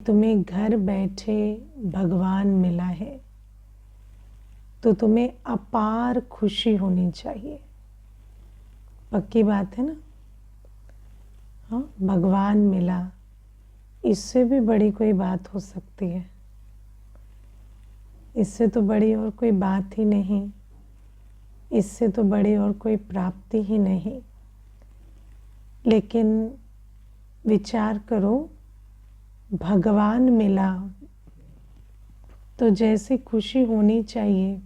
तुम्हें घर बैठे भगवान मिला है तो तुम्हें अपार खुशी होनी चाहिए। पक्की बात है ना? हाँ, भगवान मिला, इससे भी बड़ी कोई बात हो सकती है? इससे तो बड़ी और कोई बात ही नहीं, इससे तो बड़ी और कोई प्राप्ति ही नहीं। लेकिन विचार करो, भगवान मिला तो जैसी खुशी होनी चाहिए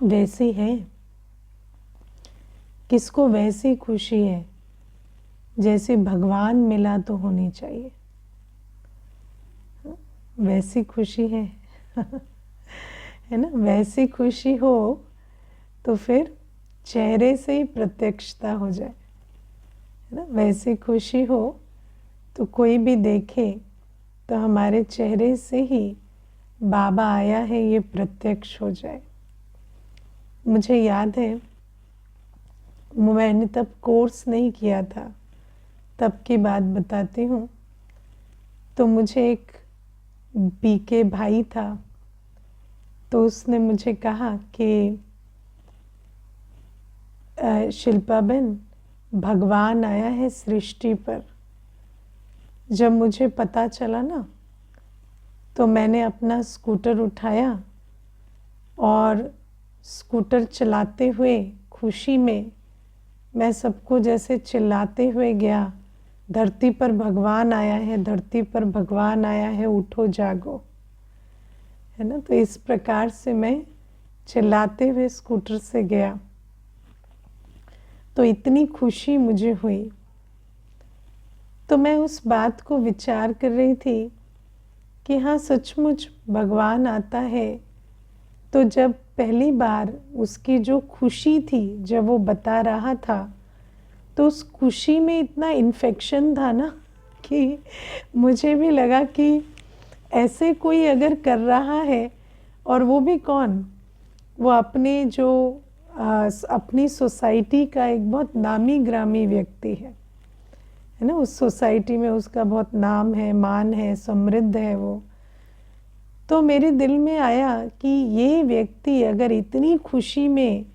वैसी है? किसको वैसी खुशी है जैसे भगवान मिला तो होनी चाहिए? वैसी खुशी है है ना? वैसी खुशी हो तो फिर चेहरे से ही प्रत्यक्षता हो जाए, है ना? वैसी खुशी हो तो कोई भी देखे तो हमारे चेहरे से ही बाबा आया है ये प्रत्यक्ष हो जाए। मुझे याद है, मैंने तब कोर्स नहीं किया था, तब की बात बताती हूँ। तो मुझे एक बीके भाई था, तो उसने मुझे कहा कि शिल्पा बहन, भगवान आया है सृष्टि पर। जब मुझे पता चला ना, तो मैंने अपना स्कूटर उठाया और स्कूटर चलाते हुए खुशी में मैं सबको जैसे चिल्लाते हुए गया, धरती पर भगवान आया है, धरती पर भगवान आया है, उठो जागो, है ना? तो इस प्रकार से मैं चिल्लाते हुए स्कूटर से गया, तो इतनी खुशी मुझे हुई। तो मैं उस बात को विचार कर रही थी कि हाँ, सचमुच भगवान आता है। तो जब पहली बार उसकी जो खुशी थी, जब वो बता रहा था, तो उस खुशी में इतना इन्फेक्शन था ना कि मुझे भी लगा कि ऐसे कोई अगर कर रहा है, और वो भी कौन, वो अपने जो अपनी सोसाइटी का एक बहुत नामी ग्रामी व्यक्ति है ना? उस सोसाइटी में उसका बहुत नाम है, मान है, समृद्ध है वो। तो मेरे दिल में आया कि ये व्यक्ति अगर इतनी खुशी में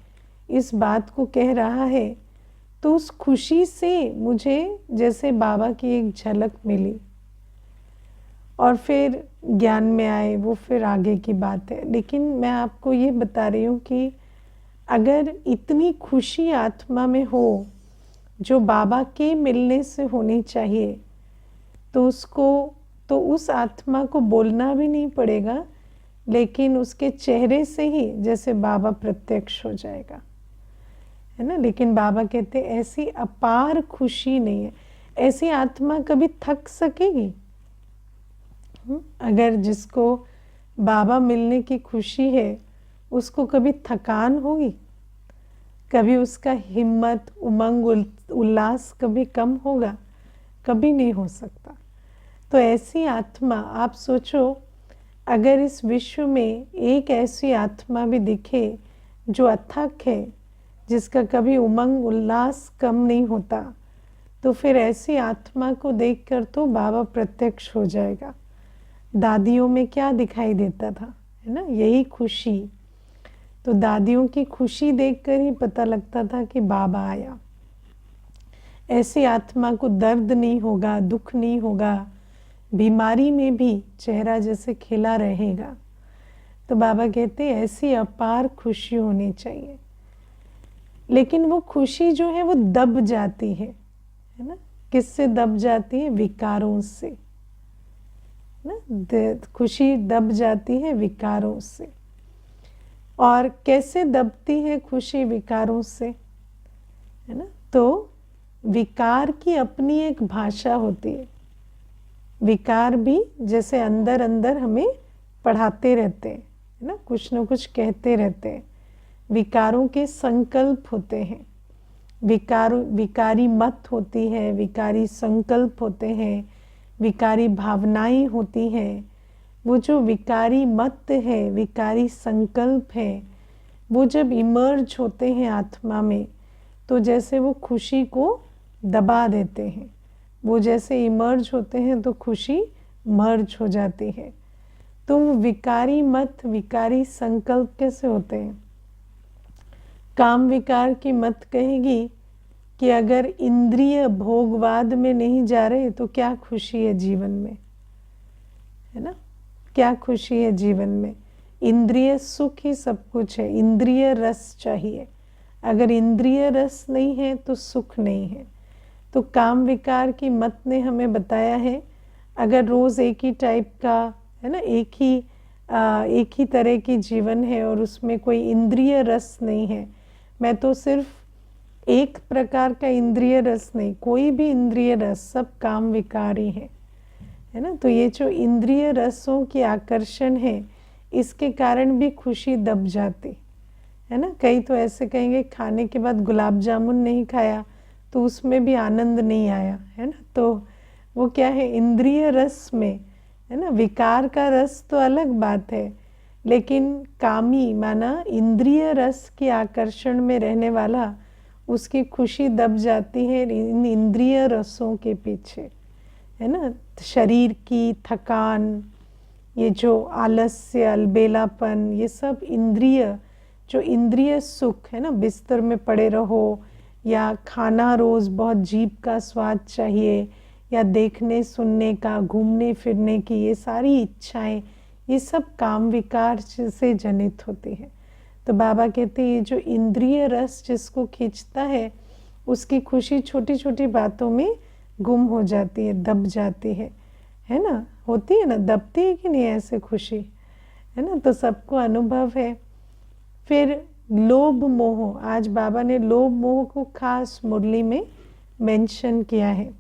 इस बात को कह रहा है, तो उस खुशी से मुझे जैसे बाबा की एक झलक मिली, और फिर ज्ञान में आए, वो फिर आगे की बात है। लेकिन मैं आपको ये बता रही हूँ कि अगर इतनी खुशी आत्मा में हो जो बाबा के मिलने से होनी चाहिए, तो उस आत्मा को बोलना भी नहीं पड़ेगा, लेकिन उसके चेहरे से ही जैसे बाबा प्रत्यक्ष हो जाएगा, है ना? लेकिन बाबा कहते ऐसी अपार खुशी नहीं है। ऐसी आत्मा कभी थक सकेगी? अगर जिसको बाबा मिलने की खुशी है, उसको कभी थकान होगी? कभी उसका हिम्मत, उमंग, उल्लास कभी कम होगा? कभी नहीं हो सकता। तो ऐसी आत्मा, आप सोचो, अगर इस विश्व में एक ऐसी आत्मा भी दिखे जो अथक है, जिसका कभी उमंग उल्लास कम नहीं होता, तो फिर ऐसी आत्मा को देखकर तो बाबा प्रत्यक्ष हो जाएगा। दादियों में क्या दिखाई देता था, है ना? यही खुशी। तो दादियों की खुशी देखकर ही पता लगता था कि बाबा आया। ऐसी आत्मा को दर्द नहीं होगा, दुख नहीं होगा, बीमारी में भी चेहरा जैसे खिला रहेगा। तो बाबा कहते ऐसी अपार खुशी होनी चाहिए। लेकिन वो खुशी जो है वो दब जाती है ना? किससे दब जाती है? विकारों से ना? खुशी दब जाती है विकारों से। और कैसे दबती है खुशी विकारों से, है ना? तो विकार की अपनी एक भाषा होती है। विकार भी जैसे अंदर अंदर हमें पढ़ाते रहते हैं, है ना? कुछ न कुछ कहते रहते हैं। विकारों के संकल्प होते हैं, विकारी मत होती है, विकारी संकल्प होते हैं, विकारी भावनाएं होती हैं। वो जो विकारी मत है, विकारी संकल्प है, वो जब इमर्ज होते हैं आत्मा में, तो जैसे वो खुशी को दबा देते हैं। वो जैसे इमर्ज होते हैं तो खुशी मर्ज हो जाती है। तो वो विकारी मत, विकारी संकल्प कैसे होते हैं? काम विकार की मत कहेगी कि अगर इंद्रिय भोगवाद में नहीं जा रहे तो क्या खुशी है जीवन में, है ना? क्या खुशी है जीवन में? इंद्रिय सुख ही सब कुछ है, इंद्रिय रस चाहिए। अगर इंद्रिय रस नहीं है तो सुख नहीं है। तो काम विकार की मत ने हमें बताया है, अगर रोज़ एक ही टाइप का, है ना, एक ही तरह की जीवन है और उसमें कोई इंद्रिय रस नहीं है, मैं तो सिर्फ एक प्रकार का इंद्रिय रस नहीं, कोई भी इंद्रिय रस, सब काम विकारी है ना? तो ये जो इंद्रिय रसों की आकर्षण है, इसके कारण भी खुशी दब जाती है ना? कई तो ऐसे कहेंगे खाने के बाद गुलाब जामुन नहीं खाया तो उसमें भी आनंद नहीं आया, है ना? तो वो क्या है, इंद्रिय रस में, है ना? विकार का रस तो अलग बात है, लेकिन कामी माना इंद्रिय रस के आकर्षण में रहने वाला, उसकी खुशी दब जाती है इन इंद्रिय रसों के पीछे, है ना? शरीर की थकान, ये जो आलस्य, अलबेलापन, ये सब इंद्रिय, जो इंद्रिय सुख है ना, बिस्तर में पड़े रहो या खाना रोज़ बहुत जीभ का स्वाद चाहिए, या देखने सुनने का, घूमने फिरने की ये सारी इच्छाएं, ये सब काम विकार से जनित होती है। तो बाबा कहते हैं ये जो इंद्रिय रस जिसको खींचता है, उसकी खुशी छोटी छोटी बातों में गुम हो जाती है, दब जाती है ना? होती है ना, दबती है कि नहीं ऐसे खुशी, है ना? तो सबको अनुभव है। फिर लोभ मोह, आज बाबा ने लोभ मोह को खास मुरली में मेंशन किया है।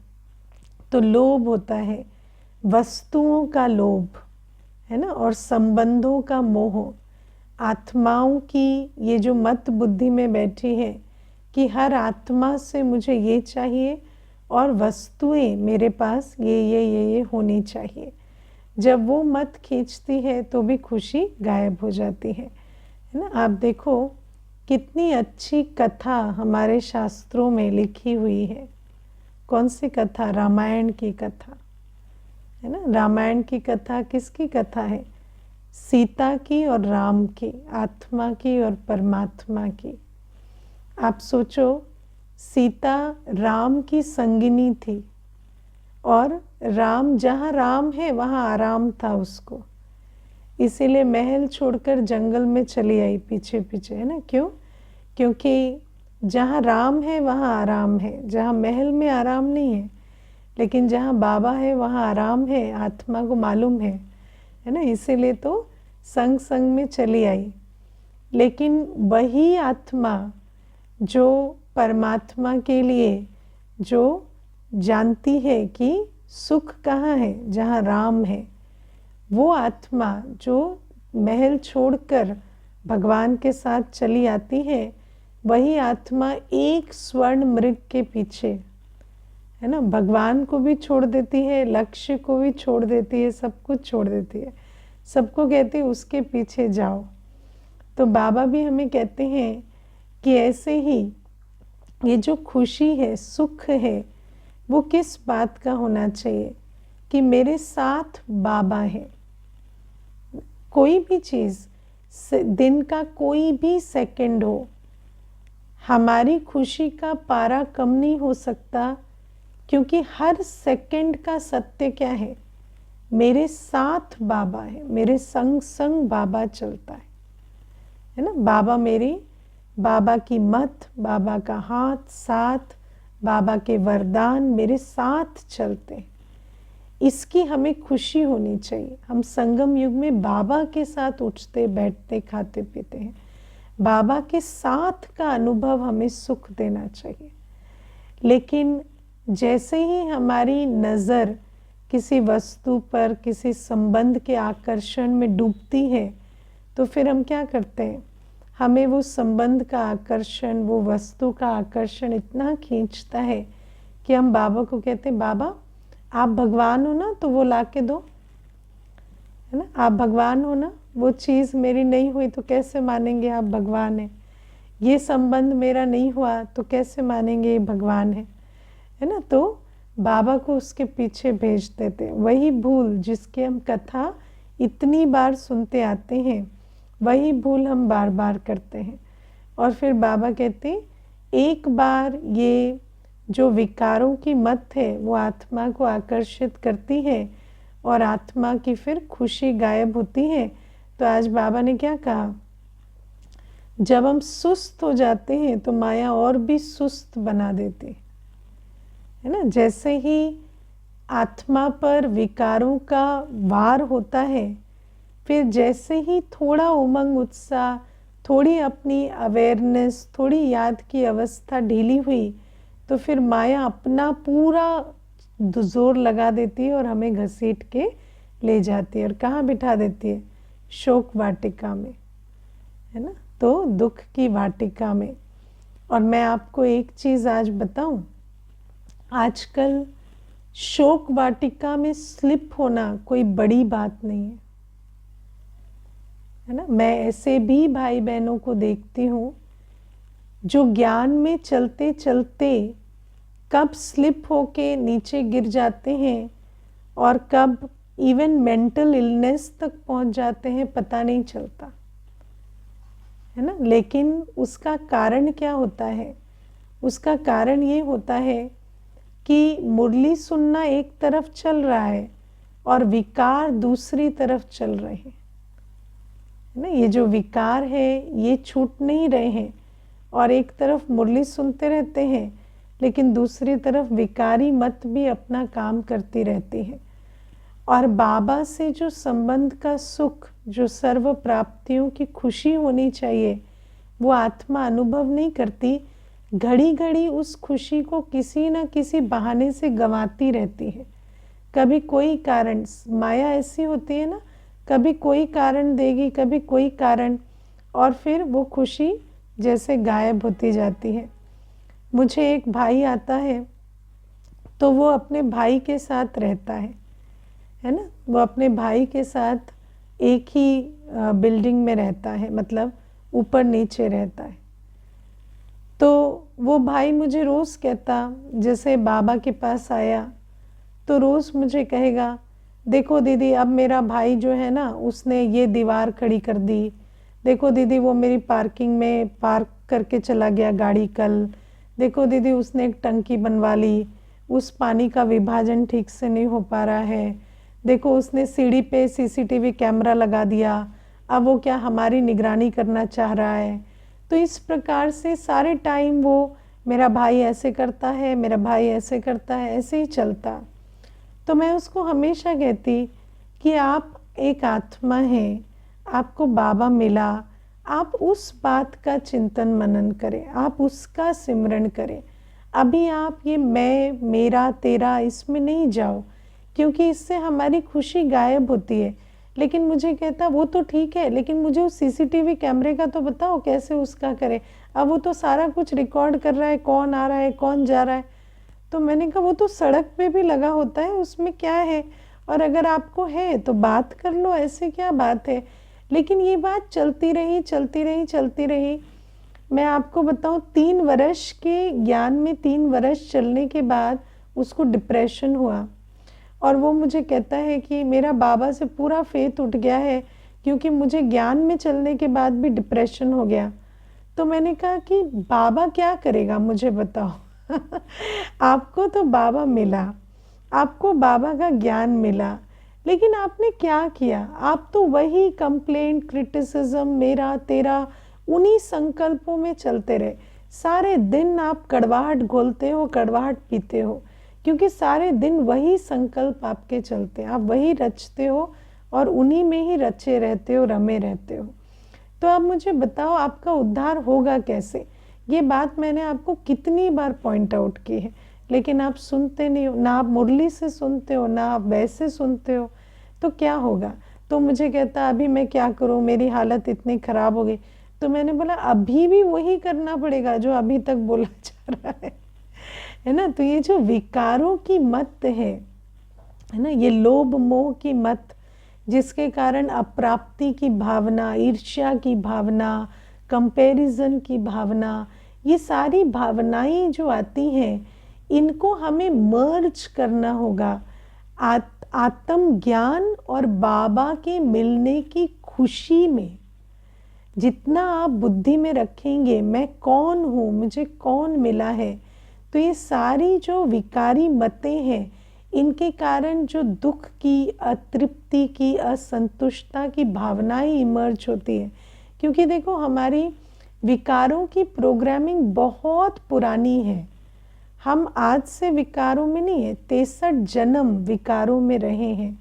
तो लोभ होता है वस्तुओं का लोभ, है ना, और संबंधों का मोह। आत्माओं की ये जो मत बुद्धि में बैठी है कि हर आत्मा से मुझे ये चाहिए और वस्तुएं मेरे पास ये होनी चाहिए, जब वो मत खींचती है तो भी खुशी गायब हो जाती है ना? आप देखो कितनी अच्छी कथा हमारे शास्त्रों में लिखी हुई है। कौन सी कथा? रामायण की कथा, है ना? रामायण की कथा किसकी कथा है? सीता की और राम की, आत्मा की और परमात्मा की। आप सोचो, सीता राम की संगिनी थी और राम, जहाँ राम है वहाँ आराम था उसको, इसीलिए महल छोड़कर जंगल में चली आई पीछे पीछे, है ना? क्यों? क्योंकि जहाँ राम है वहाँ आराम है, जहाँ महल में आराम नहीं है, लेकिन जहाँ बाबा है वहाँ आराम है, आत्मा को मालूम है ना? इसीलिए तो संग संग में चली आई। लेकिन वही आत्मा जो परमात्मा के लिए, जो जानती है कि सुख कहाँ है, जहाँ राम है, वो आत्मा जो महल छोड़कर भगवान के साथ चली आती है, वही आत्मा एक स्वर्ण मृग के पीछे, है ना, भगवान को भी छोड़ देती है, लक्ष्य को भी छोड़ देती है, सब कुछ छोड़ देती है, सबको कहती है उसके पीछे जाओ। तो बाबा भी हमें कहते हैं कि ऐसे ही ये जो खुशी है, सुख है, वो किस बात का होना चाहिए कि मेरे साथ बाबा है। कोई भी चीज़, दिन का कोई भी सेकंड हो, हमारी खुशी का पारा कम नहीं हो सकता, क्योंकि हर सेकंड का सत्य क्या है? मेरे साथ बाबा है, मेरे संग संग बाबा चलता है ना? बाबा की मत, बाबा का हाथ साथ, बाबा के वरदान मेरे साथ चलते हैं। इसकी हमें खुशी होनी चाहिए। हम संगम युग में बाबा के साथ उठते बैठते खाते पीते हैं, बाबा के साथ का अनुभव हमें सुख देना चाहिए। लेकिन जैसे ही हमारी नज़र किसी वस्तु पर, किसी संबंध के आकर्षण में डूबती है, तो फिर हम क्या करते हैं? हमें वो संबंध का आकर्षण, वो वस्तु का आकर्षण इतना खींचता है कि हम बाबा को कहते हैं, बाबा आप भगवान हो ना, तो वो ला के दो, है ना? आप भगवान हो ना, वो चीज़ मेरी नहीं हुई तो कैसे मानेंगे आप भगवान हैं? ये संबंध मेरा नहीं हुआ तो कैसे मानेंगे ये भगवान है ना? तो बाबा को उसके पीछे भेज देते। वही भूल जिसकी हम कथा इतनी बार सुनते आते हैं, वही भूल हम बार बार करते हैं। और फिर बाबा कहते एक बार ये जो विकारों की मत है वो आत्मा को आकर्षित करती है और आत्मा की फिर खुशी गायब होती है। तो आज बाबा ने क्या कहा, जब हम सुस्त हो जाते हैं तो माया और भी सुस्त बना देती है ना। जैसे ही आत्मा पर विकारों का वार होता है, फिर जैसे ही थोड़ा उमंग उत्साह, थोड़ी अपनी अवेयरनेस, थोड़ी याद की अवस्था ढीली हुई, तो फिर माया अपना पूरा जोर लगा देती है और हमें घसीट के ले जाती है। और कहाँ बिठा देती है? शोक वाटिका में, है ना। तो दुख की वाटिका में। और मैं आपको एक चीज़ आज बताऊं, आजकल शोक वाटिका में स्लिप होना कोई बड़ी बात नहीं है ना। मैं ऐसे भी भाई बहनों को देखती हूँ जो ज्ञान में चलते चलते कब स्लिप होके नीचे गिर जाते हैं और कब इवन मेंटल इलनेस तक पहुंच जाते हैं, पता नहीं चलता है ना। लेकिन उसका कारण क्या होता है? उसका कारण ये होता है कि मुरली सुनना एक तरफ चल रहा है और विकार दूसरी तरफ चल रहे हैं, है ना। ये जो विकार है ये छूट नहीं रहे हैं और एक तरफ मुरली सुनते रहते हैं, लेकिन दूसरी तरफ विकारी मत भी अपना काम करती रहती है। और बाबा से जो संबंध का सुख, जो सर्व प्राप्तियों की खुशी होनी चाहिए, वो आत्मा अनुभव नहीं करती। घड़ी घड़ी उस खुशी को किसी न किसी बहाने से गंवाती रहती है। कभी कोई कारण, माया ऐसी होती है ना, कभी कोई कारण देगी, कभी कोई कारण, और फिर वो खुशी जैसे गायब होती जाती है। मुझे एक भाई आता है तो वो अपने भाई के साथ रहता है ना। वो अपने भाई के साथ एक ही बिल्डिंग में रहता है, मतलब ऊपर नीचे रहता है। तो वो भाई मुझे रोज़ कहता, जैसे बाबा के पास आया तो रोज़ मुझे कहेगा, देखो दीदी अब मेरा भाई जो है ना उसने ये दीवार खड़ी कर दी, देखो दीदी वो मेरी पार्किंग में पार्क करके चला गया गाड़ी कल, देखो दीदी उसने एक टंकी बनवा ली, उस पानी का विभाजन ठीक से नहीं हो पा रहा है, देखो उसने सीढ़ी पे सीसीटीवी कैमरा लगा दिया, अब वो क्या हमारी निगरानी करना चाह रहा है। तो इस प्रकार से सारे टाइम वो मेरा भाई ऐसे करता है, मेरा भाई ऐसे करता है, ऐसे ही चलता। तो मैं उसको हमेशा कहती कि आप एक आत्मा हैं, आपको बाबा मिला, आप उस बात का चिंतन मनन करें, आप उसका सिमरन करें। अभी आप ये मैं, मेरा, तेरा इसमें नहीं जाओ, क्योंकि इससे हमारी खुशी गायब होती है। लेकिन मुझे कहता वो तो ठीक है, लेकिन मुझे उस सीसीटीवी कैमरे का तो बताओ कैसे उसका करें। अब वो तो सारा कुछ रिकॉर्ड कर रहा है, कौन आ रहा है, कौन जा रहा है। तो मैंने कहा वो तो सड़क पे भी लगा होता है, उसमें क्या है, और अगर आपको है तो बात कर लो, ऐसे क्या बात है। लेकिन ये बात चलती रही चलती रही चलती रही। मैं आपको बताऊं 3 वर्ष के ज्ञान में 3 वर्ष चलने के बाद उसको डिप्रेशन हुआ, और वो मुझे कहता है कि मेरा बाबा से पूरा फेथ उठ गया है, क्योंकि मुझे ज्ञान में चलने के बाद भी डिप्रेशन हो गया। तो मैंने कहा कि बाबा क्या करेगा मुझे बताओ। आपको तो बाबा मिला, आपको बाबा का ज्ञान मिला, लेकिन आपने क्या किया? आप तो वही कंप्लेंट, क्रिटिसिज्म, मेरा तेरा, उन्हीं संकल्पों में चलते रहे। सारे दिन आप कड़वाहट घोलते हो, कड़वाहट पीते हो, क्योंकि सारे दिन वही संकल्प आपके चलते हैं, आप वही रचते हो और उन्हीं में ही रचे रहते हो, रमे रहते हो। तो अब मुझे बताओ आपका उद्धार होगा कैसे? ये बात मैंने आपको कितनी बार पॉइंट आउट की है, लेकिन आप सुनते नहीं हो। ना आप मुरली से सुनते हो, ना आप वैसे सुनते हो, तो क्या होगा? तो मुझे कहता अभी मैं क्या करूं, मेरी हालत इतनी खराब हो गई। तो मैंने बोला अभी भी वही करना पड़ेगा जो अभी तक बोला जा रहा है ना। तो ये जो विकारों की मत है ना, ये लोभ मोह की मत, जिसके कारण अप्राप्ति की भावना, ईर्ष्या की भावना, कंपैरिजन की भावना, ये सारी भावनाएं जो आती हैं, इनको हमें मर्ज करना होगा आत्म ज्ञान और बाबा के मिलने की खुशी में। जितना आप बुद्धि में रखेंगे मैं कौन हूँ, मुझे कौन मिला है, तो ये सारी जो विकारी मतें हैं, इनके कारण जो दुख की, अतृप्ति की, असंतुष्टता की भावनाएं इमर्ज होती है। क्योंकि देखो हमारी विकारों की प्रोग्रामिंग बहुत पुरानी है। हम आज से विकारों में नहीं है, 63 जन्म विकारों में रहे हैं।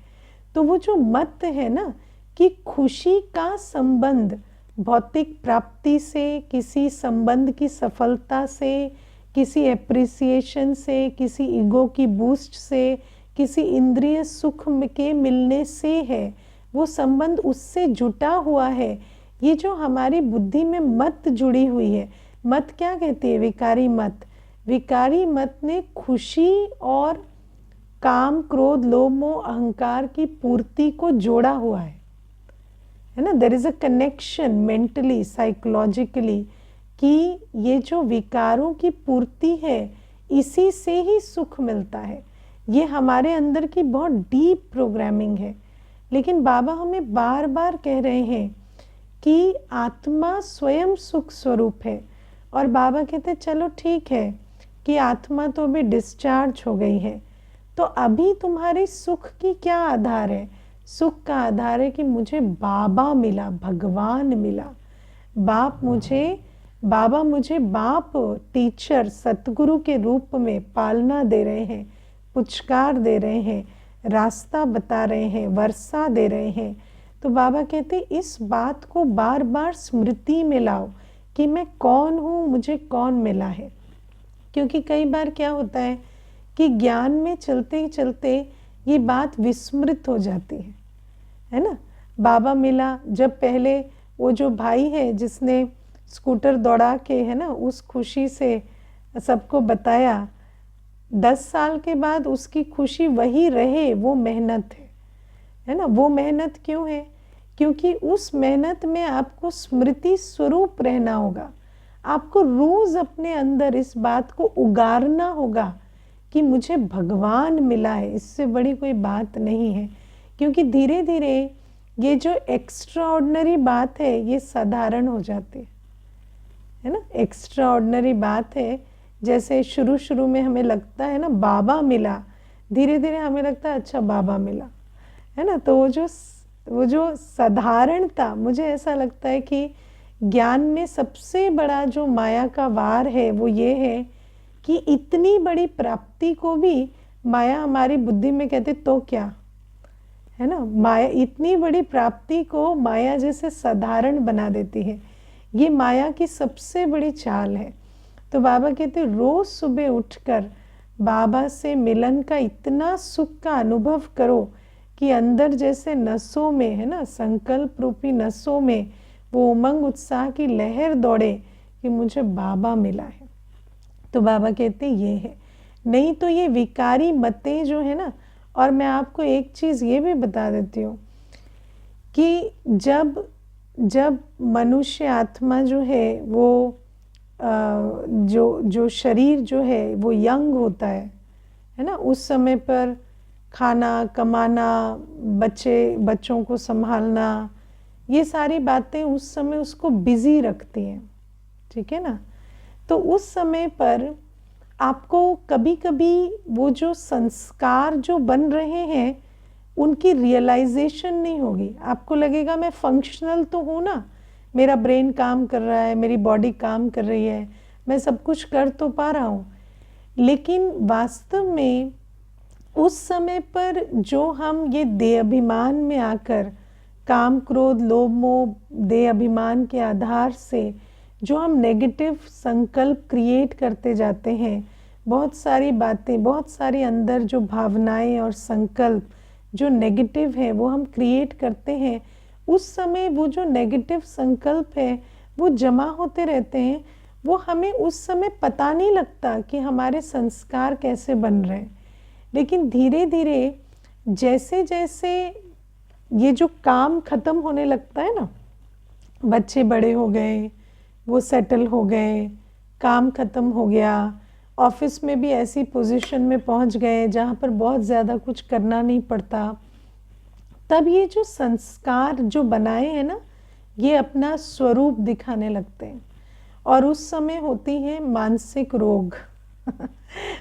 तो वो जो मत है ना कि खुशी का संबंध भौतिक प्राप्ति से, किसी संबंध की सफलता से, किसी एप्रिसिएशन से, किसी ईगो की बूस्ट से, किसी इंद्रिय सुख के मिलने से है, वो संबंध उससे जुटा हुआ है। ये जो हमारी बुद्धि में मत जुड़ी हुई है, मत क्या कहती है? विकारी मत। विकारी मत ने खुशी और काम, क्रोध, लोभ, मोह, अहंकार की पूर्ति को जोड़ा हुआ है ना। There is a connection mentally, psychologically, कि ये जो विकारों की पूर्ति है इसी से ही सुख मिलता है। ये हमारे अंदर की बहुत डीप प्रोग्रामिंग है। लेकिन बाबा हमें बार बार कह रहे हैं कि आत्मा स्वयं सुख स्वरूप है। और बाबा कहते हैं चलो ठीक है कि आत्मा तो अभी डिस्चार्ज हो गई है, तो अभी तुम्हारे सुख की क्या आधार है? सुख का आधार है कि मुझे बाबा मिला, भगवान मिला। बाबा मुझे बाप, टीचर, सतगुरु के रूप में पालना दे रहे हैं, पुचकार दे रहे हैं, रास्ता बता रहे हैं, वर्षा दे रहे हैं। तो बाबा कहते इस बात को बार बार स्मृति में लाओ कि मैं कौन हूँ, मुझे कौन मिला है। क्योंकि कई बार क्या होता है कि ज्ञान में चलते ही चलते ये बात विस्मृत हो जाती है ना। बाबा मिला, जब पहले वो जो भाई है जिसने स्कूटर दौड़ा के, है ना, उस खुशी से सबको बताया, 10 साल के बाद उसकी खुशी वही रहे, वो मेहनत है ना। वो मेहनत क्यों है? क्योंकि उस मेहनत में आपको स्मृति स्वरूप रहना होगा। आपको रोज अपने अंदर इस बात को उगारना होगा कि मुझे भगवान मिला है। इससे बड़ी कोई बात नहीं है। क्योंकि धीरे धीरे ये जो एक्स्ट्रा ऑर्डिनरी बात है ये साधारण हो जाती है ना। एक्स्ट्रा ऑर्डिनरी बात है, जैसे शुरू शुरू में हमें लगता है ना बाबा मिला, धीरे धीरे हमें लगता है अच्छा बाबा मिला, है ना। तो वो जो साधारणता, मुझे ऐसा लगता है कि ज्ञान में सबसे बड़ा जो माया का वार है वो ये है कि इतनी बड़ी प्राप्ति को भी माया हमारी बुद्धि में कहते तो क्या, है ना। माया, इतनी बड़ी प्राप्ति को माया जैसे साधारण बना देती है। ये माया की सबसे बड़ी चाल है। तो बाबा कहते रोज सुबह उठकर बाबा से मिलन का इतना सुख का अनुभव करो कि अंदर जैसे नसों में, है ना, संकल्प रूपी नसों में वो उमंग उत्साह की लहर दौड़े कि मुझे बाबा मिला है। तो बाबा कहते ये है। नहीं तो ये विकारी मतें जो है ना, और मैं आपको एक चीज़ ये भी बता देती हूँ कि जब मनुष्य आत्मा जो है वो जो शरीर जो है वो यंग होता है ना, उस समय पर खाना, कमाना, बच्चों को संभालना, ये सारी बातें उस समय उसको बिजी रखती हैं, ठीक है ना। तो उस समय पर आपको कभी कभी वो जो संस्कार जो बन रहे हैं उनकी रियलाइजेशन नहीं होगी। आपको लगेगा मैं फंक्शनल तो हूँ ना, मेरा ब्रेन काम कर रहा है, मेरी बॉडी काम कर रही है, मैं सब कुछ कर तो पा रहा हूँ। लेकिन वास्तव में उस समय पर जो हम ये देह अभिमान में आकर काम, क्रोध, लोभ, मोह, देह अभिमान के आधार से जो हम नेगेटिव संकल्प क्रिएट करते जाते हैं, बहुत सारी बातें, बहुत सारी अंदर जो भावनाएं और संकल्प जो नेगेटिव है वो हम क्रिएट करते हैं। उस समय वो जो नेगेटिव संकल्प है वो जमा होते रहते हैं। वो हमें उस समय पता नहीं लगता कि हमारे संस्कार कैसे बन रहे हैं। लेकिन धीरे धीरे जैसे जैसे ये जो काम ख़त्म होने लगता है ना, बच्चे बड़े हो गए, वो सेटल हो गए, काम ख़त्म हो गया, ऑफिस में भी ऐसी पोजीशन में पहुंच गए जहाँ पर बहुत ज़्यादा कुछ करना नहीं पड़ता, तब ये जो संस्कार जो बनाए हैं ना, ये अपना स्वरूप दिखाने लगते हैं और उस समय होती हैं मानसिक रोग।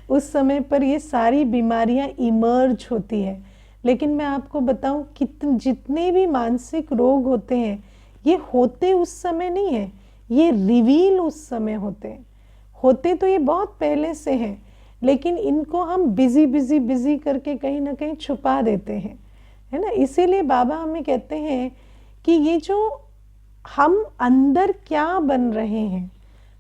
उस समय पर ये सारी बीमारियां इमर्ज होती है। लेकिन मैं आपको बताऊं जितने भी मानसिक रोग होते हैं ये होते उस समय नहीं है, ये रिवील उस समय होते हैं। होते तो ये बहुत पहले से हैं, लेकिन इनको हम बिजी बिजी बिजी करके कहीं ना कहीं छुपा देते हैं, है ना। इसीलिए बाबा हमें कहते हैं कि ये जो हम अंदर क्या बन रहे हैं,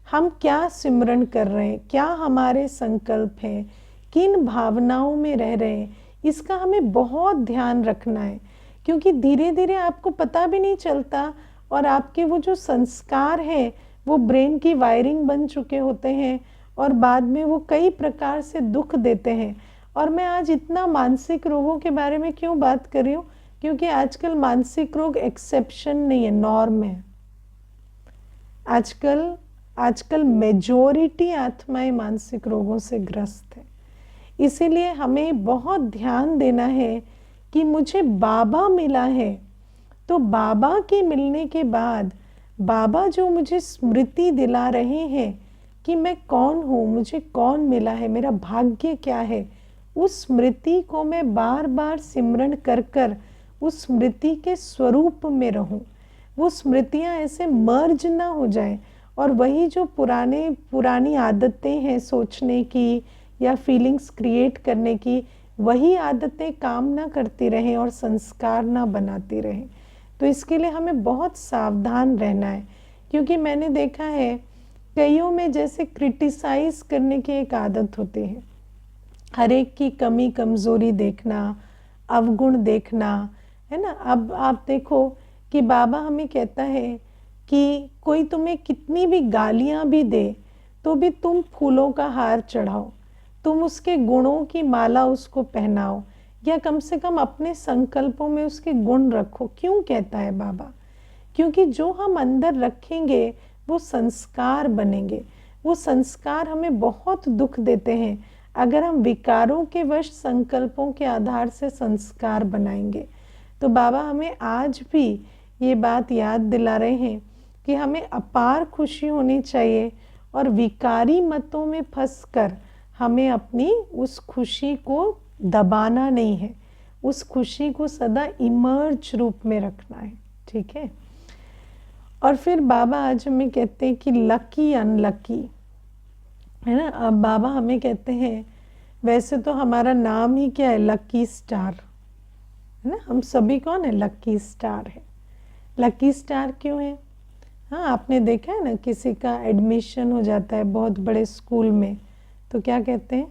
हम क्या सिमरन कर रहे हैं, क्या हमारे संकल्प हैं, किन भावनाओं में रह रहे हैं, इसका हमें बहुत ध्यान रखना है। क्योंकि धीरे धीरे आपको पता भी नहीं चलता और आपके वो जो संस्कार हैं वो ब्रेन की वायरिंग बन चुके होते हैं और बाद में वो कई प्रकार से दुख देते हैं। और मैं आज इतना मानसिक रोगों के बारे में क्यों बात कर रही हूँ, क्योंकि आजकल मानसिक रोग एक्सेप्शन नहीं है, नॉर्म है। आजकल मेजॉरिटी आत्माएं मानसिक रोगों से ग्रस्त है। इसीलिए हमें बहुत ध्यान देना है कि मुझे बाबा मिला है, तो बाबा के मिलने के बाद बाबा जो मुझे स्मृति दिला रहे हैं कि मैं कौन हूँ, मुझे कौन मिला है, मेरा भाग्य क्या है, उस स्मृति को मैं बार बार सिमरन कर कर उस स्मृति के स्वरूप में रहूं। वो स्मृतियाँ ऐसे मर्ज ना हो जाएं और वही जो पुरानी आदतें हैं सोचने की या फीलिंग्स क्रिएट करने की, वही आदतें काम ना करती रहें और संस्कार ना बनाती रहें। तो इसके लिए हमें बहुत सावधान रहना है, क्योंकि मैंने देखा है कईयों में जैसे क्रिटिसाइज करने की एक आदत होती है, हर एक की कमी कमज़ोरी देखना, अवगुण देखना, है ना। अब आप देखो कि बाबा हमें कहता है कि कोई तुम्हें कितनी भी गालियां भी दे तो भी तुम फूलों का हार चढ़ाओ, तुम उसके गुणों की माला उसको पहनाओ, या कम से कम अपने संकल्पों में उसके गुण रखो। क्यों कहता है बाबा? क्योंकि जो हम अंदर रखेंगे वो संस्कार बनेंगे। वो संस्कार हमें बहुत दुख देते हैं अगर हम विकारों के वश संकल्पों के आधार से संस्कार बनाएंगे। तो बाबा हमें आज भी ये बात याद दिला रहे हैं कि हमें अपार खुशी होनी चाहिए और विकारी मतों में फंसकर हमें अपनी उस खुशी को दबाना नहीं है, उस खुशी को सदा इमर्ज रूप में रखना है, ठीक है। और फिर बाबा आज हमें कहते हैं कि लकी अनलकी, है ना। अब बाबा हमें कहते हैं, वैसे तो हमारा नाम ही क्या है, लकी स्टार, है ना। हम सभी कौन है, लकी स्टार है। लकी स्टार क्यों है? हाँ, आपने देखा है ना, किसी का एडमिशन हो जाता है बहुत बड़े स्कूल में तो क्या कहते हैं,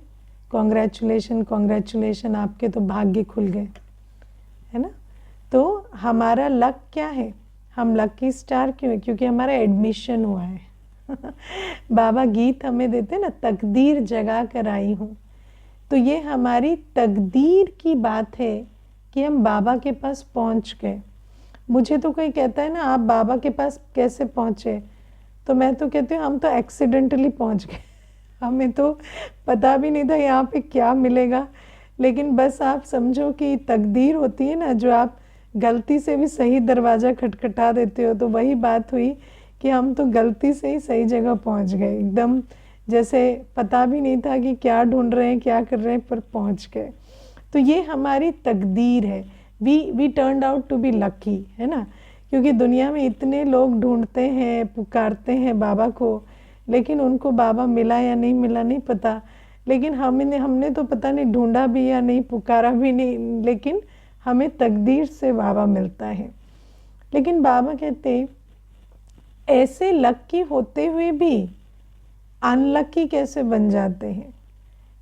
कॉन्ग्रेचुलेशन कॉन्ग्रेचुलेशन, आपके तो भाग्य खुल गए, है ना। तो हमारा लक क्या है, हम लकी स्टार क्यों है? क्योंकि हमारा एडमिशन हुआ है। बाबा गीत हमें देते ना, तकदीर जगा कर आई हूँ। तो ये हमारी तकदीर की बात है कि हम बाबा के पास पहुँच गए। मुझे तो कोई कहता है ना, आप बाबा के पास कैसे पहुँचे, तो मैं तो कहती हूँ हम तो एक्सीडेंटली पहुँच गए। हमें तो पता भी नहीं था यहाँ पे क्या मिलेगा। लेकिन बस आप समझो कि तकदीर होती है ना, जो आप गलती से भी सही दरवाज़ा खटखटा देते हो, तो वही बात हुई कि हम तो गलती से ही सही जगह पहुँच गए, एकदम जैसे पता भी नहीं था कि क्या ढूंढ रहे हैं क्या कर रहे हैं, पर पहुँच गए। तो ये हमारी तकदीर है। We turned out to be lucky, है ना। क्योंकि दुनिया में इतने लोग ढूंढते हैं, पुकारते हैं बाबा को, लेकिन उनको बाबा मिला या नहीं मिला नहीं पता। लेकिन हमने तो पता नहीं ढूंढा भी या नहीं, पुकारा भी नहीं, लेकिन हमें तकदीर से बाबा मिलता है। लेकिन बाबा कहते ऐसे लकी होते हुए भी अनलकी कैसे बन जाते हैं,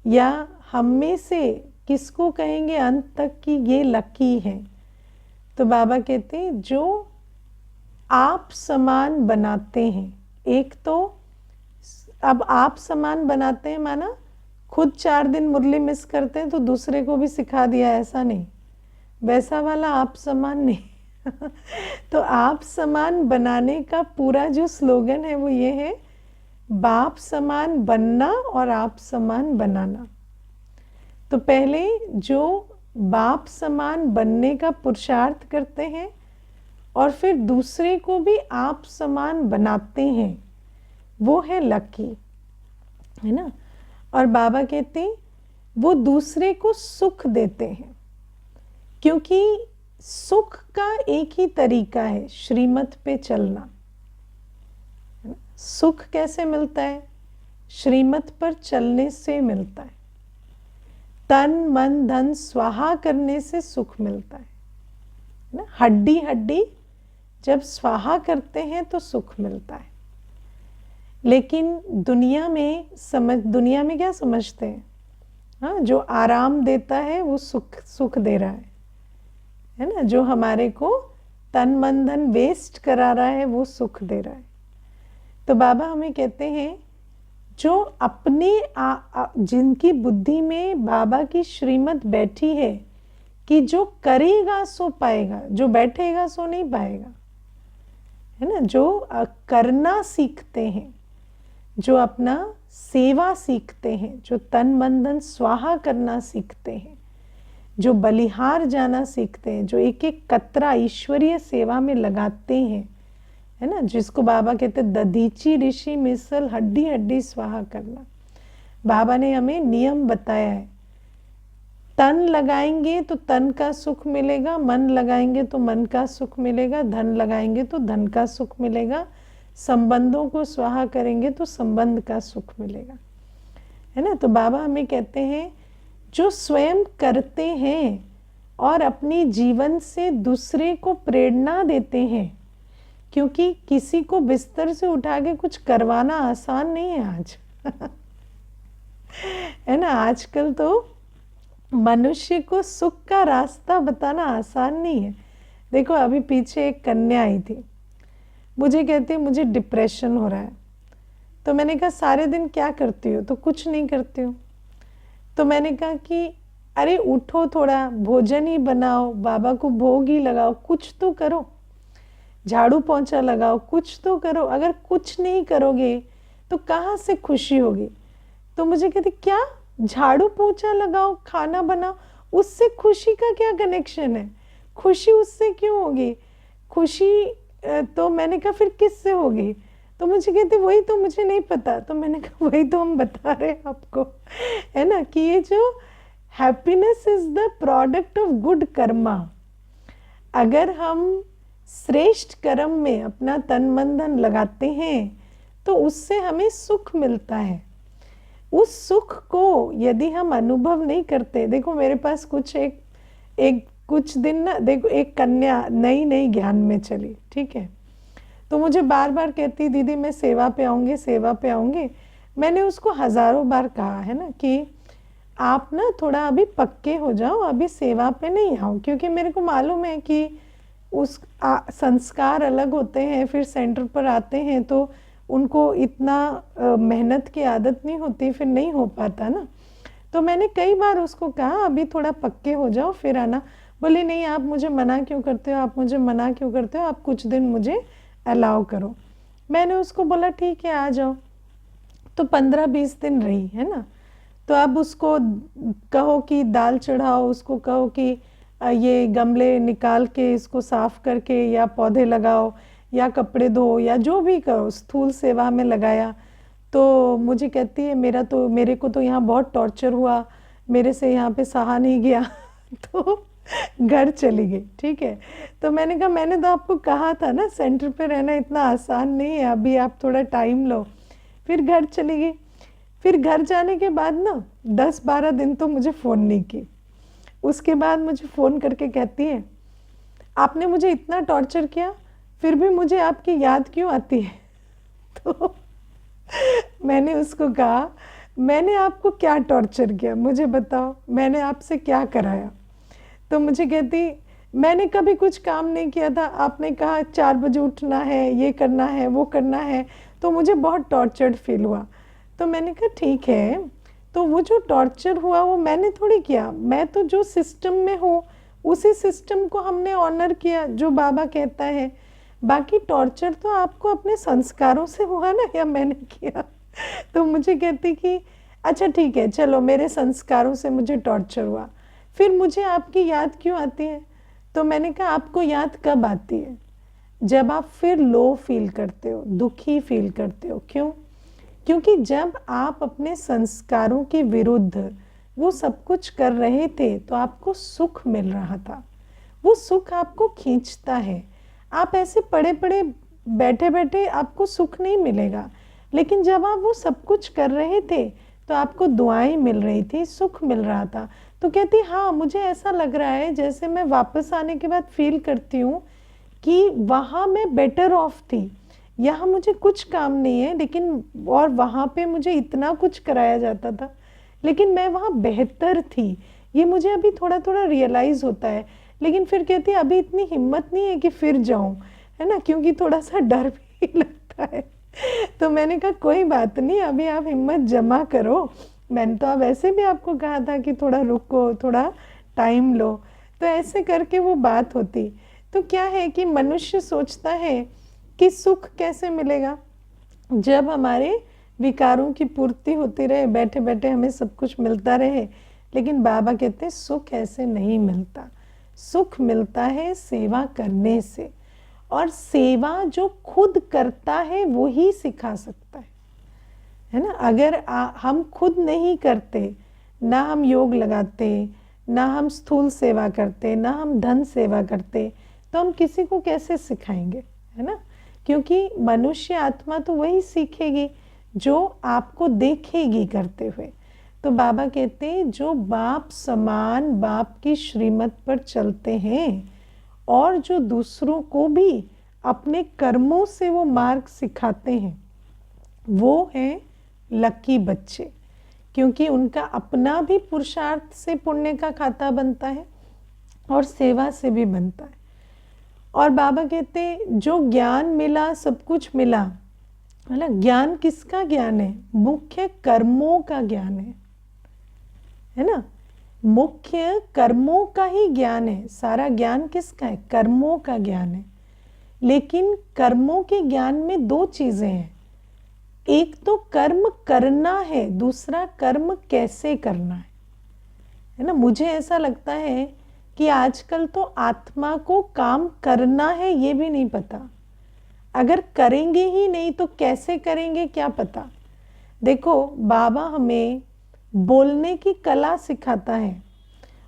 या हम में से किसको कहेंगे अंत तक कि ये लकी है? तो बाबा कहते हैं जो आप समान बनाते हैं। एक तो अब आप समान बनाते हैं माना खुद 4 दिन मुरली मिस करते हैं तो दूसरे को भी सिखा दिया, ऐसा नहीं, वैसा वाला आप समान नहीं। तो आप समान बनाने का पूरा जो स्लोगन है वो ये है, बाप समान बनना और आप समान बनाना। तो पहले जो बाप समान बनने का पुरुषार्थ करते हैं और फिर दूसरे को भी आप समान बनाते हैं, वो है लकी, है ना। और बाबा कहते हैं वो दूसरे को सुख देते हैं, क्योंकि सुख का एक ही तरीका है, श्रीमत पे चलना। सुख कैसे मिलता है? श्रीमत पर चलने से मिलता है। तन मन धन स्वाहा करने से सुख मिलता है ना। हड्डी हड्डी जब स्वाहा करते हैं तो सुख मिलता है। लेकिन दुनिया में क्या समझते हैं? हाँ, जो आराम देता है वो सुख दे रहा है ना। जो हमारे को तन मन धन वेस्ट करा रहा है वो सुख दे रहा है। तो बाबा हमें कहते हैं जो अपने जिनकी बुद्धि में बाबा की श्रीमत बैठी है कि जो करेगा सो पाएगा, जो बैठेगा सो नहीं पाएगा, है ना। जो करना सीखते हैं, जो अपना सेवा सीखते हैं, जो तन मन धन स्वाहा करना सीखते हैं, जो बलिहार जाना सीखते हैं, जो एक एक कतरा ईश्वरीय सेवा में लगाते हैं, है ना, जिसको बाबा कहते हैं दधीची ऋषि मिसल हड्डी हड्डी स्वाहा करना। बाबा ने हमें नियम बताया है, तन लगाएंगे तो तन का सुख मिलेगा, मन लगाएंगे तो मन का सुख मिलेगा, धन लगाएंगे तो धन का सुख मिलेगा, संबंधों को स्वाहा करेंगे तो संबंध का सुख मिलेगा, है ना। तो बाबा हमें कहते हैं जो स्वयं करते हैं और अपनी जीवन से दूसरे को प्रेरणा देते हैं, क्योंकि किसी को बिस्तर से उठा के कुछ करवाना आसान नहीं है आज है ना। आजकल तो मनुष्य को सुख का रास्ता बताना आसान नहीं है। देखो अभी पीछे एक कन्या आई थी, मुझे कहती है मुझे डिप्रेशन हो रहा है। तो मैंने कहा सारे दिन क्या करती हो? तो कुछ नहीं करती हूँ। तो मैंने कहा कि अरे उठो, थोड़ा भोजन ही बनाओ, बाबा को भोग ही लगाओ, कुछ तो करो, झाड़ू पोंछा लगाओ, कुछ तो करो। अगर कुछ नहीं करोगे तो कहाँ से खुशी होगी? तो मुझे कहती क्या झाड़ू पोंछा लगाओ, खाना बनाओ, उससे खुशी का क्या कनेक्शन है? खुशी उससे क्यों होगी? खुशी तो मैंने कहा फिर किससे होगी? तो मुझे कहती वही तो मुझे नहीं पता। तो मैंने कहा वही तो हम बता रहे हैं आपको, है ना, कि ये जो happiness is the product of good Karma. अगर हम श्रेष्ठ कर्म में अपना तन मन धन लगाते हैं तो उससे हमें सुख मिलता है। उस सुख को यदि हम अनुभव नहीं करते, देखो मेरे पास कुछ दिन ना, देखो एक कन्या नई ज्ञान में चली, ठीक है, तो मुझे बार बार कहती दीदी मैं सेवा पे आऊँगी, सेवा पे आऊँगी। मैंने उसको हज़ारों बार कहा है ना कि आप ना थोड़ा अभी पक्के हो जाओ, अभी सेवा पे नहीं आओ, क्योंकि मेरे को मालूम है कि संस्कार अलग होते हैं, फिर सेंटर पर आते हैं तो उनको इतना मेहनत की आदत नहीं होती, फिर नहीं हो पाता ना। तो मैंने कई बार उसको कहा अभी थोड़ा पक्के हो जाओ फिर आना। बोली नहीं आप मुझे मना क्यों करते हो, आप मुझे मना क्यों करते हो, आप कुछ दिन मुझे अलाउ करो। मैंने उसको बोला ठीक है आ जाओ। तो 15-20 दिन रही, है ना। तो अब उसको कहो कि दाल चढ़ाओ, उसको कहो कि ये गमले निकाल के इसको साफ करके या पौधे लगाओ या कपड़े धो या जो भी करो, स्थूल सेवा में लगाया। तो मुझे कहती है मेरे को तो यहाँ बहुत टॉर्चर हुआ, मेरे से यहाँ पे सहा नहीं गया तो घर चली गई, ठीक है। तो मैंने कहा मैंने तो आपको कहा था ना सेंटर पे रहना इतना आसान नहीं है, अभी आप थोड़ा टाइम लो। फिर घर चली गई। फिर घर जाने के बाद ना 10-12 दिन तो मुझे फ़ोन नहीं की। उसके बाद मुझे फ़ोन करके कहती है आपने मुझे इतना टॉर्चर किया फिर भी मुझे आपकी याद क्यों आती है? तो मैंने उसको कहा मैंने आपको क्या टॉर्चर किया, मुझे बताओ, मैंने आपसे क्या कराया? तो मुझे कहती मैंने कभी कुछ काम नहीं किया था, आपने कहा 4 बजे उठना है, ये करना है, वो करना है, तो मुझे बहुत टॉर्चर्ड फील हुआ। तो मैंने कहा ठीक है, तो वो जो टॉर्चर हुआ वो मैंने थोड़ी किया, मैं तो जो सिस्टम में हूँ उसी सिस्टम को हमने ऑनर किया जो बाबा कहता है। बाकी टॉर्चर तो आपको अपने संस्कारों से हुआ ना, या मैंने किया? तो मुझे कहती कि अच्छा ठीक है, चलो मेरे संस्कारों से मुझे टॉर्चर हुआ, फिर मुझे आपकी याद क्यों आती है? तो मैंने कहा आपको याद कब आती है? जब आप फिर लो फील करते हो, दुखी फील करते हो। क्यों? क्योंकि जब आप अपने संस्कारों के विरुद्ध वो सब कुछ कर रहे थे तो आपको सुख मिल रहा था, वो सुख आपको खींचता है। आप ऐसे पड़े पड़े बैठे बैठे आपको सुख नहीं मिलेगा, लेकिन जब आप वो सब कुछ कर रहे थे तो आपको दुआएं मिल रही थी, सुख मिल रहा था। तो कहती हाँ, मुझे ऐसा लग रहा है जैसे मैं वापस आने के बाद फील करती हूँ कि वहाँ मैं बेटर ऑफ थी, यहाँ मुझे कुछ काम नहीं है, लेकिन और वहाँ पे मुझे इतना कुछ कराया जाता था, लेकिन मैं वहाँ बेहतर थी। ये मुझे अभी थोड़ा थोड़ा रियलाइज़ होता है। लेकिन फिर कहती है अभी इतनी हिम्मत नहीं है कि फिर जाऊँ, है ना, क्योंकि थोड़ा सा डर भी लगता है। तो मैंने कहा कोई बात नहीं, अभी आप हिम्मत जमा करो। मैंने तो अब ऐसे भी आपको कहा था कि थोड़ा रुको, थोड़ा टाइम लो। तो ऐसे करके वो बात होती। तो क्या है कि मनुष्य सोचता है कि सुख कैसे मिलेगा? जब हमारे विकारों की पूर्ति होती रहे, बैठे बैठे हमें सब कुछ मिलता रहे। लेकिन बाबा कहते हैं सुख ऐसे नहीं मिलता, सुख मिलता है सेवा करने से। और सेवा जो खुद करता है वो ही सिखा सकता है ना। अगर हम खुद नहीं करते, ना हम योग लगाते, ना हम स्थूल सेवा करते, ना हम धन सेवा करते, तो हम किसी को कैसे सिखाएंगे, है ना। क्योंकि मनुष्य आत्मा तो वही सीखेगी जो आपको देखेगी करते हुए। तो बाबा कहते हैं जो बाप समान बाप की श्रीमत पर चलते हैं और जो दूसरों को भी अपने कर्मों से वो मार्ग सिखाते हैं, वो हैं लकी बच्चे। क्योंकि उनका अपना भी पुरुषार्थ से पुण्य का खाता बनता है और सेवा से भी बनता है। और बाबा कहते जो ज्ञान मिला, सब कुछ मिला, मतलब ज्ञान किसका ज्ञान है? मुख्य कर्मों का ज्ञान है ना। मुख्य कर्मों का ही ज्ञान है। सारा ज्ञान किसका है? कर्मों का ज्ञान है। लेकिन कर्मों के ज्ञान में दो चीजें हैं, एक तो कर्म करना है, दूसरा कर्म कैसे करना है ना। मुझे ऐसा लगता है कि आजकल तो आत्मा को काम करना है ये भी नहीं पता। अगर करेंगे ही नहीं तो कैसे करेंगे क्या पता। देखो बाबा हमें बोलने की कला सिखाता है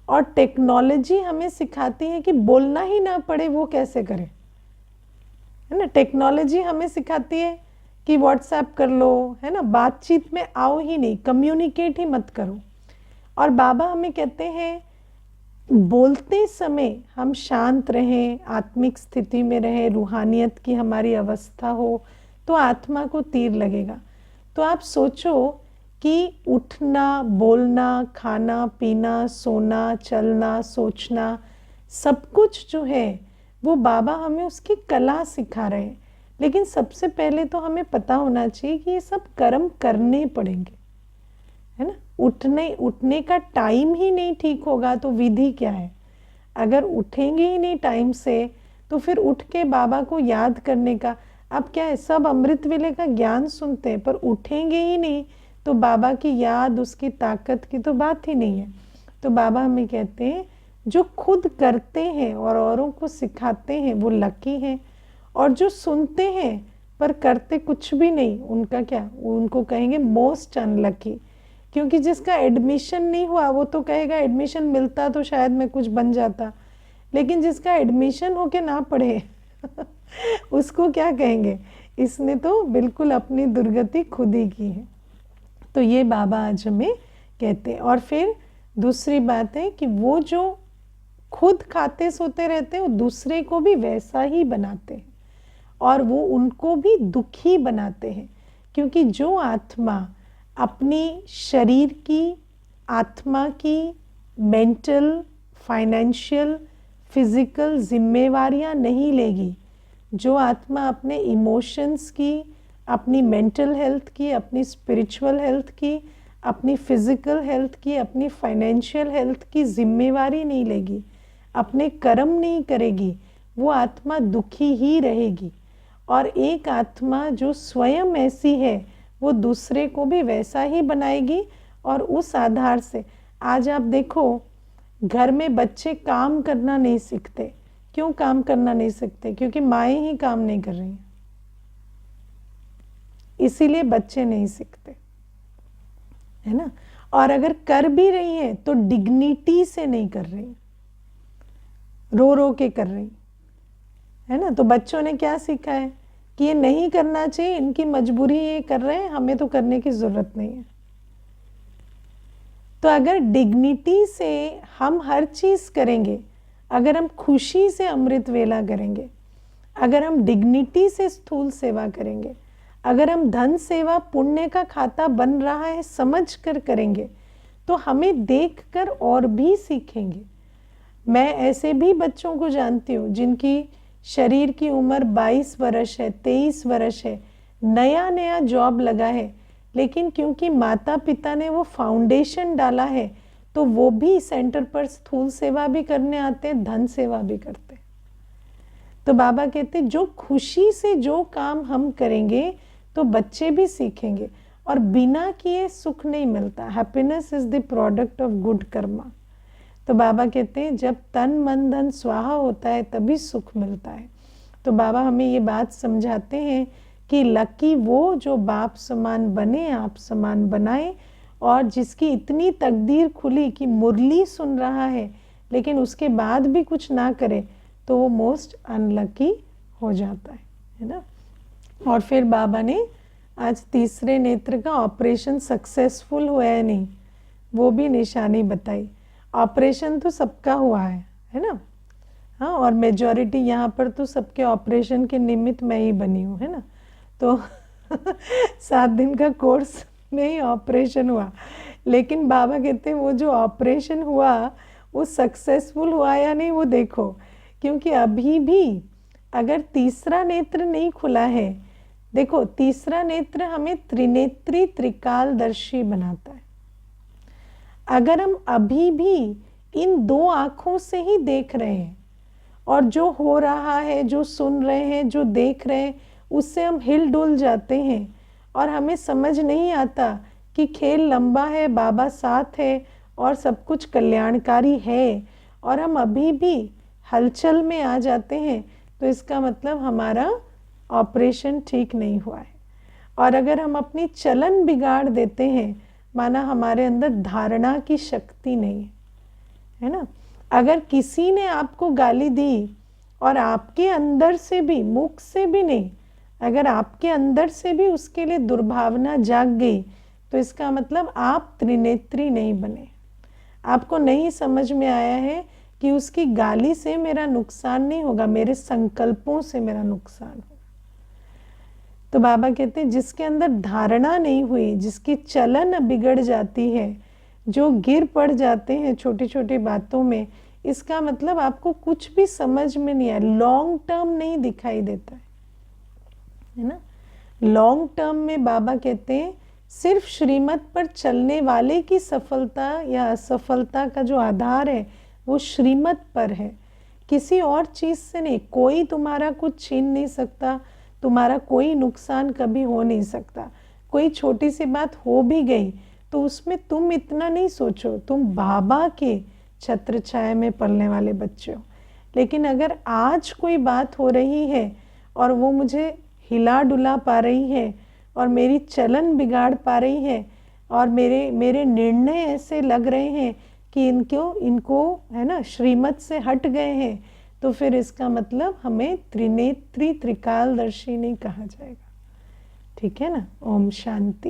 और टेक्नोलॉजी हमें सिखाती है कि बोलना ही ना पड़े वो कैसे करें, है ना। टेक्नोलॉजी हमें सिखाती है कि व्हाट्सएप कर लो, है ना, बातचीत में आओ ही नहीं, कम्युनिकेट ही मत करो। और बाबा हमें कहते हैं बोलते समय हम शांत रहें, आत्मिक स्थिति में रहें, रूहानियत की हमारी अवस्था हो तो आत्मा को तीर लगेगा। तो आप सोचो कि उठना, बोलना, खाना पीना, सोना, चलना, सोचना, सब कुछ जो है वो बाबा हमें उसकी कला सिखा रहे हैं। लेकिन सबसे पहले तो हमें पता होना चाहिए कि ये सब कर्म करने पड़ेंगे, है ना। उठने का टाइम ही नहीं ठीक होगा तो विधि क्या है? अगर उठेंगे ही नहीं टाइम से तो फिर उठ के बाबा को याद करने का, अब क्या है, सब अमृत वेले का ज्ञान सुनते हैं पर उठेंगे ही नहीं तो बाबा की याद, उसकी ताकत की तो बात ही नहीं है। तो बाबा हमें कहते हैं जो खुद करते हैं और औरों को सिखाते हैं वो लकी हैं, और जो सुनते हैं पर करते कुछ भी नहीं उनका क्या, उनको कहेंगे मोस्ट अनलकी। क्योंकि जिसका एडमिशन नहीं हुआ वो तो कहेगा एडमिशन मिलता तो शायद मैं कुछ बन जाता, लेकिन जिसका एडमिशन होके ना पढ़े उसको क्या कहेंगे? इसने तो बिल्कुल अपनी दुर्गति खुद ही की है। तो ये बाबा आज हमें कहते हैं। और फिर दूसरी बात है कि वो जो खुद खाते सोते रहते हैं वो दूसरे को भी वैसा ही बनाते हैं और वो उनको भी दुखी बनाते हैं। क्योंकि जो आत्मा अपनी शरीर की, आत्मा की मेंटल, फाइनेंशियल, फिजिकल जिम्मेवारियां नहीं लेगी, जो आत्मा अपने इमोशंस की, अपनी मेंटल हेल्थ की, अपनी स्पिरिचुअल हेल्थ की, अपनी फिजिकल हेल्थ की, अपनी फाइनेंशियल हेल्थ की जिम्मेवारी नहीं लेगी, अपने कर्म नहीं करेगी, वो आत्मा दुखी ही रहेगी। और एक आत्मा जो स्वयं ऐसी है वो दूसरे को भी वैसा ही बनाएगी। और उस आधार से आज आप देखो, घर में बच्चे काम करना नहीं सीखते। क्यों काम करना नहीं सीखते? क्योंकि माएँ ही काम नहीं कर रही हैं, इसीलिए बच्चे नहीं सीखते, है ना। और अगर कर भी रही हैं तो डिग्निटी से नहीं कर रही, रो रो के कर रही, है ना। तो बच्चों ने क्या सीखा है कि ये नहीं करना चाहिए, इनकी मजबूरी, ये कर रहे हैं, हमें तो करने की जरूरत नहीं है। तो अगर डिग्निटी से हम हर चीज करेंगे, अगर हम खुशी से अमृत वेला करेंगे, अगर हम डिग्निटी से स्थूल सेवा करेंगे, अगर हम धन सेवा पुण्य का खाता बन रहा है समझ कर करेंगे, तो हमें देखकर और भी सीखेंगे। मैं ऐसे भी बच्चों को जानती हूँ जिनकी शरीर की उम्र 22 वर्ष है, 23 वर्ष है, नया नया जॉब लगा है, लेकिन क्योंकि माता पिता ने वो फाउंडेशन डाला है तो वो भी सेंटर पर स्थूल सेवा भी करने आते हैं, धन सेवा भी करते हैं। तो बाबा कहते हैं जो खुशी से जो काम हम करेंगे तो बच्चे भी सीखेंगे, और बिना किए सुख नहीं मिलता। Happiness is the product of good Karma. तो बाबा कहते हैं जब तन मन धन स्वाहा होता है तभी सुख मिलता है। तो बाबा हमें ये बात समझाते हैं कि लकी वो जो बाप समान बने, आप समान बनाए, और जिसकी इतनी तकदीर खुली कि मुरली सुन रहा है लेकिन उसके बाद भी कुछ ना करे तो वो मोस्ट अनलकी हो जाता है ना। और फिर बाबा ने आज तीसरे नेत्र का ऑपरेशन सक्सेसफुल हुआ है नहीं, वो भी निशानी बताई। ऑपरेशन तो सबका हुआ है ना। हाँ, और मेजॉरिटी यहाँ पर तो सबके ऑपरेशन के निमित्त मैं ही बनी हूँ, है ना। तो 7 दिन का कोर्स में ही ऑपरेशन हुआ, लेकिन बाबा कहते हैं वो जो ऑपरेशन हुआ वो सक्सेसफुल हुआ या नहीं वो देखो, क्योंकि अभी भी अगर तीसरा नेत्र नहीं खुला है, देखो तीसरा नेत्र हमें त्रिनेत्री त्रिकालदर्शी बनाता है। अगर हम अभी भी इन 2 आँखों से ही देख रहे हैं और जो हो रहा है, जो सुन रहे हैं, जो देख रहे हैं, उससे हम हिल डुल जाते हैं और हमें समझ नहीं आता कि खेल लंबा है, बाबा साथ है और सब कुछ कल्याणकारी है, और हम अभी भी हलचल में आ जाते हैं, तो इसका मतलब हमारा ऑपरेशन ठीक नहीं हुआ है। और अगर हम अपनी चलन बिगाड़ देते हैं, माना हमारे अंदर धारणा की शक्ति नहीं है ना। अगर किसी ने आपको गाली दी और आपके अंदर से भी, मुख से भी नहीं, अगर आपके अंदर से भी उसके लिए दुर्भावना जाग गई, तो इसका मतलब आप त्रिनेत्री नहीं बने। आपको नहीं समझ में आया है कि उसकी गाली से मेरा नुकसान नहीं होगा, मेरे संकल्पों से मेरा नुकसान होगा। तो बाबा कहते हैं जिसके अंदर धारणा नहीं हुई, जिसकी चलन बिगड़ जाती है, जो गिर पड़ जाते हैं छोटी छोटी बातों में, इसका मतलब आपको कुछ भी समझ में नहीं आया, लॉन्ग टर्म नहीं दिखाई देता है ना। लॉन्ग टर्म में बाबा कहते हैं सिर्फ श्रीमत पर चलने वाले की सफलता या असफलता का जो आधार है वो श्रीमत पर है, किसी और चीज़ से नहीं। कोई तुम्हारा कुछ छीन नहीं सकता, तुम्हारा कोई नुकसान कभी हो नहीं सकता। कोई छोटी सी बात हो भी गई तो उसमें तुम इतना नहीं सोचो, तुम बाबा के छत्र छाया में पलने वाले बच्चे हो। लेकिन अगर आज कोई बात हो रही है और वो मुझे हिला डुला पा रही है और मेरी चलन बिगाड़ पा रही है और मेरे निर्णय ऐसे लग रहे हैं कि इनको है ना श्रीमत से हट गए हैं, तो फिर इसका मतलब हमें त्रिनेत्री त्रिकालदर्शी नहीं कहा जाएगा। ठीक है ना। ओम शांति।